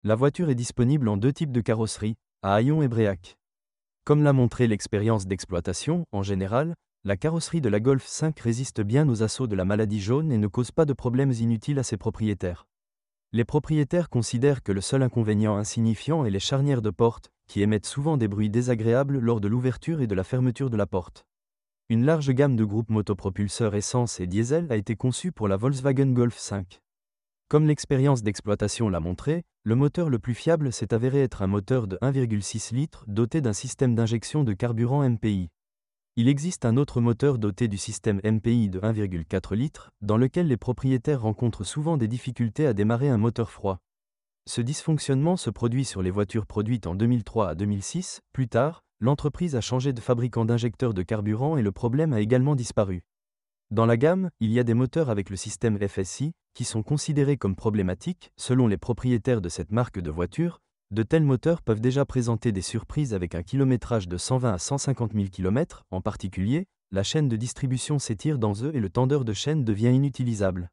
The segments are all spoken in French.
La voiture est disponible en deux types de carrosserie, à haillons et bréac. Comme l'a montré l'expérience d'exploitation, en général, la carrosserie de la Golf 5 résiste bien aux assauts de la maladie jaune et ne cause pas de problèmes inutiles à ses propriétaires. Les propriétaires considèrent que le seul inconvénient insignifiant est les charnières de porte, qui émettent souvent des bruits désagréables lors de l'ouverture et de la fermeture de la porte. Une large gamme de groupes motopropulseurs essence et diesel a été conçue pour la Volkswagen Golf 5. Comme l'expérience d'exploitation l'a montré, le moteur le plus fiable s'est avéré être un moteur de 1,6 litres doté d'un système d'injection de carburant MPI. Il existe un autre moteur doté du système MPI de 1,4 litres, dans lequel les propriétaires rencontrent souvent des difficultés à démarrer un moteur froid. Ce dysfonctionnement se produit sur les voitures produites en 2003 à 2006. Plus tard, l'entreprise a changé de fabricant d'injecteurs de carburant et le problème a également disparu. Dans la gamme, il y a des moteurs avec le système FSI, qui sont considérés comme problématiques, selon les propriétaires de cette marque de voiture. De tels moteurs peuvent déjà présenter des surprises avec un kilométrage de 120 à 150 000 km, en particulier, la chaîne de distribution s'étire dans eux et le tendeur de chaîne devient inutilisable.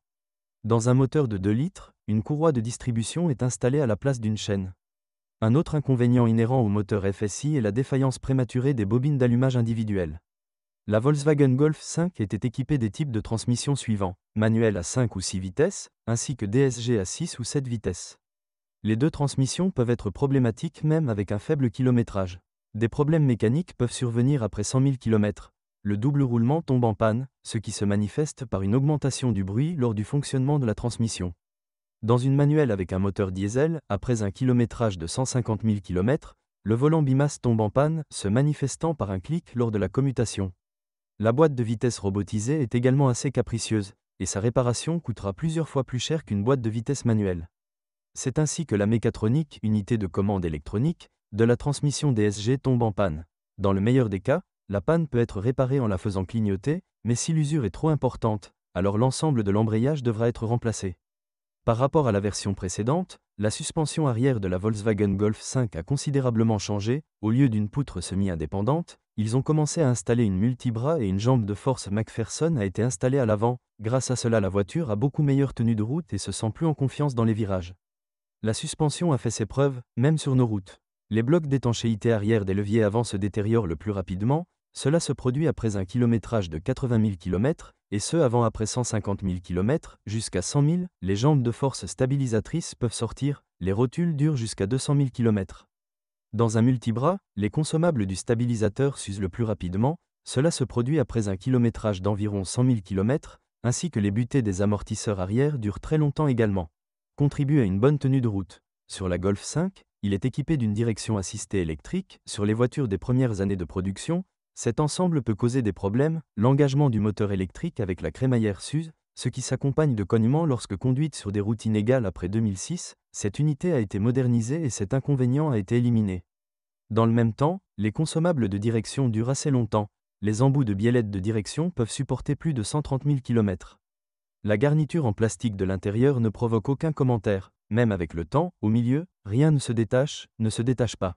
Dans un moteur de 2 litres, une courroie de distribution est installée à la place d'une chaîne. Un autre inconvénient inhérent au moteur FSI est la défaillance prématurée des bobines d'allumage individuelles. La Volkswagen Golf 5 était équipée des types de transmission suivants, manuel à 5 ou 6 vitesses, ainsi que DSG à 6 ou 7 vitesses. Les deux transmissions peuvent être problématiques même avec un faible kilométrage. Des problèmes mécaniques peuvent survenir après 100 000 km. Le double roulement tombe en panne, ce qui se manifeste par une augmentation du bruit lors du fonctionnement de la transmission. Dans une manuelle avec un moteur diesel, après un kilométrage de 150 000 km, le volant bimasse tombe en panne, se manifestant par un clic lors de la commutation. La boîte de vitesse robotisée est également assez capricieuse, et sa réparation coûtera plusieurs fois plus cher qu'une boîte de vitesse manuelle. C'est ainsi que la mécatronique, unité de commande électronique, de la transmission DSG tombe en panne. Dans le meilleur des cas, la panne peut être réparée en la faisant clignoter, mais si l'usure est trop importante, alors l'ensemble de l'embrayage devra être remplacé. Par rapport à la version précédente, la suspension arrière de la Volkswagen Golf 5 a considérablement changé. Au lieu d'une poutre semi-indépendante, ils ont commencé à installer une multibras et une jambe de force McPherson a été installée à l'avant. Grâce à cela, la voiture a beaucoup meilleure tenue de route et se sent plus en confiance dans les virages. La suspension a fait ses preuves, même sur nos routes. Les blocs d'étanchéité arrière des leviers avant se détériorent le plus rapidement. Cela se produit après un kilométrage de 80 000 km, et ce avant après 150 000 km, jusqu'à 100 000, les jambes de force stabilisatrices peuvent sortir, les rotules durent jusqu'à 200 000 km. Dans un multibras, les consommables du stabilisateur s'usent le plus rapidement, cela se produit après un kilométrage d'environ 100 000 km, ainsi que les butées des amortisseurs arrière durent très longtemps également. Contribue à une bonne tenue de route. Sur la Golf 5, il est équipé d'une direction assistée électrique. Sur les voitures des premières années de production, cet ensemble peut causer des problèmes, l'engagement du moteur électrique avec la crémaillère s'use, ce qui s'accompagne de cognements lorsque conduite sur des routes inégales après 2006, cette unité a été modernisée et cet inconvénient a été éliminé. Dans le même temps, les consommables de direction durent assez longtemps, les embouts de biellettes de direction peuvent supporter plus de 130 000 km. La garniture en plastique de l'intérieur ne provoque aucun commentaire, même avec le temps, au milieu, rien ne se détache pas.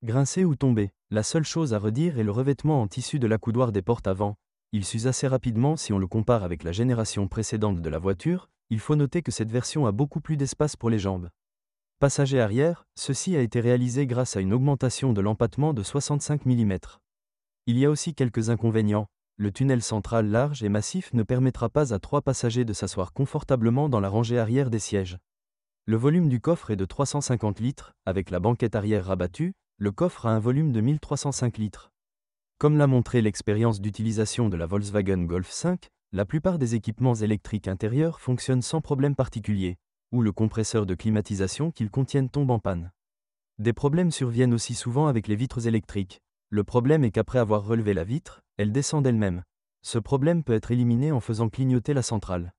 Grincer ou tomber, la seule chose à redire est le revêtement en tissu de l'accoudoir des portes avant. Il s'use assez rapidement si on le compare avec la génération précédente de la voiture. Il faut noter que cette version a beaucoup plus d'espace pour les jambes. Passager arrière, ceci a été réalisé grâce à une augmentation de l'empattement de 65 mm. Il y a aussi quelques inconvénients. Le tunnel central large et massif ne permettra pas à 3 passagers de s'asseoir confortablement dans la rangée arrière des sièges. Le volume du coffre est de 350 litres, avec la banquette arrière rabattue. Le coffre a un volume de 1305 litres. Comme l'a montré l'expérience d'utilisation de la Volkswagen Golf 5, la plupart des équipements électriques intérieurs fonctionnent sans problème particulier, ou le compresseur de climatisation qu'ils contiennent tombe en panne. Des problèmes surviennent aussi souvent avec les vitres électriques. Le problème est qu'après avoir relevé la vitre, elle descend d'elle-même. Ce problème peut être éliminé en faisant clignoter la centrale.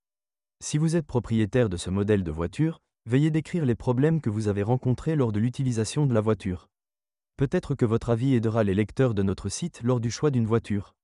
Si vous êtes propriétaire de ce modèle de voiture, veuillez décrire les problèmes que vous avez rencontrés lors de l'utilisation de la voiture. Peut-être que votre avis aidera les lecteurs de notre site lors du choix d'une voiture.